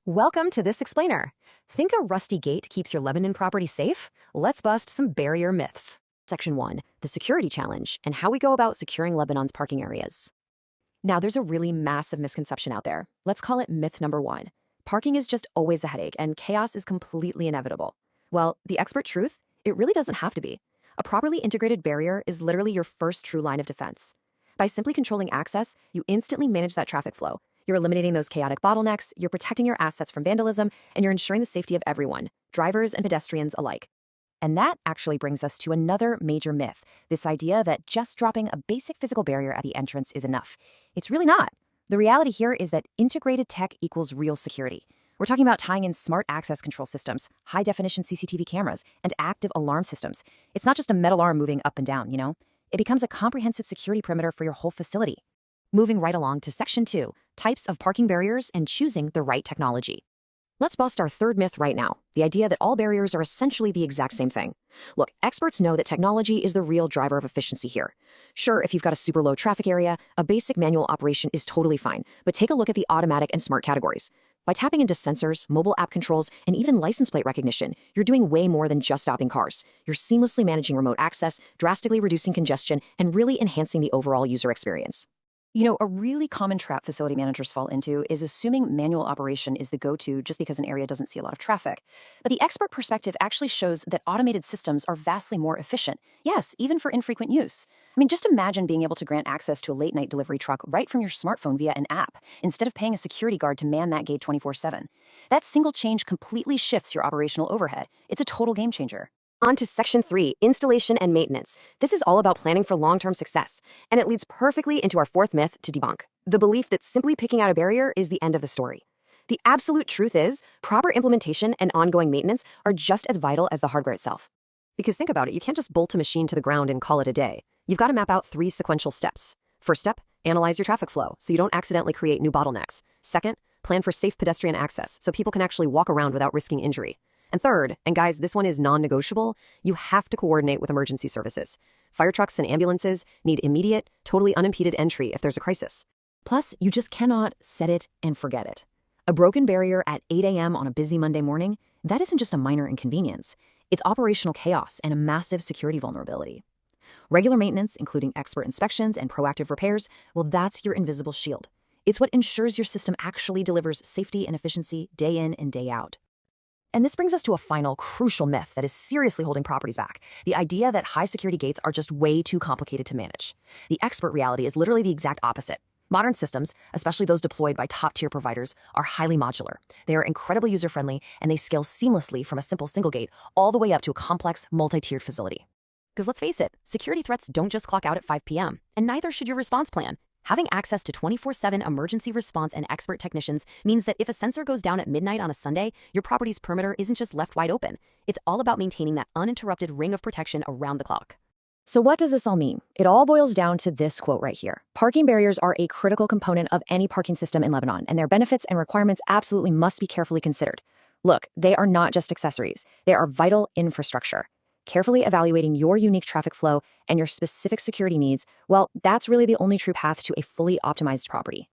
Welcome to This Explainer. Think a rusty gate keeps your Lebanon property safe? Let's bust some barrier myths. Section 1, the security challenge and how we go about securing Lebanon's parking areas. Now, there's a really massive misconception out there. Let's call it myth number 1. Parking is just always a headache and chaos is completely inevitable. Well, the expert truth? It really doesn't have to be. A properly integrated barrier is literally your first true line of defense. By simply controlling access, you instantly manage that traffic flow. You're eliminating those chaotic bottlenecks, you're protecting your assets from vandalism, and you're ensuring the safety of everyone, drivers and pedestrians alike. And that actually brings us to another major myth, this idea that just dropping a basic physical barrier at the entrance is enough. It's really not. The reality here is that integrated tech equals real security. We're talking about tying in smart access control systems, high-definition CCTV cameras, and active alarm systems. It's not just a metal arm moving up and down, It becomes a comprehensive security perimeter for your whole facility. Moving right along to Section 2, types of parking barriers and choosing the right technology. Let's bust our third myth right now, the idea that all barriers are essentially the exact same thing. Look, experts know that technology is the real driver of efficiency here. Sure, if you've got a super low traffic area, a basic manual operation is totally fine, but take a look at the automatic and smart categories. By tapping into sensors, mobile app controls, and even license plate recognition, you're doing way more than just stopping cars. You're seamlessly managing remote access, drastically reducing congestion, and really enhancing the overall user experience. A really common trap facility managers fall into is assuming manual operation is the go-to just because an area doesn't see a lot of traffic. But the expert perspective actually shows that automated systems are vastly more efficient. Yes, even for infrequent use. Just imagine being able to grant access to a late-night delivery truck right from your smartphone via an app, instead of paying a security guard to man that gate 24/7. That single change completely shifts your operational overhead. It's a total game changer. On to Section 3, installation and maintenance. This is all about planning for long-term success, and it leads perfectly into our fourth myth to debunk, the belief that simply picking out a barrier is the end of the story. The absolute truth is, proper implementation and ongoing maintenance are just as vital as the hardware itself. Because think about it, you can't just bolt a machine to the ground and call it a day. You've got to map out 3 sequential steps. First step, analyze your traffic flow so you don't accidentally create new bottlenecks. Second, plan for safe pedestrian access so people can actually walk around without risking injury. And third, and guys, this one is non-negotiable, you have to coordinate with emergency services. Fire trucks and ambulances need immediate, totally unimpeded entry if there's a crisis. Plus, you just cannot set it and forget it. A broken barrier at 8 a.m. on a busy Monday morning, that isn't just a minor inconvenience. It's operational chaos and a massive security vulnerability. Regular maintenance, including expert inspections and proactive repairs, well, that's your invisible shield. It's what ensures your system actually delivers safety and efficiency day in and day out. And this brings us to a final crucial myth that is seriously holding properties back, the idea that high security gates are just way too complicated to manage. The expert reality is literally the exact opposite. Modern systems, especially those deployed by top-tier providers, are highly modular. They are incredibly user-friendly, and they scale seamlessly from a simple single gate all the way up to a complex, multi-tiered facility. Because let's face it, security threats don't just clock out at 5 p.m., and neither should your response plan. Having access to 24/7 emergency response and expert technicians means that if a sensor goes down at midnight on a Sunday, your property's perimeter isn't just left wide open. It's all about maintaining that uninterrupted ring of protection around the clock. So what does this all mean? It all boils down to this quote right here. Parking barriers are a critical component of any parking system in Lebanon, and their benefits and requirements absolutely must be carefully considered. Look, they are not just accessories. They are vital infrastructure. Carefully evaluating your unique traffic flow and your specific security needs, well, that's really the only true path to a fully optimized property.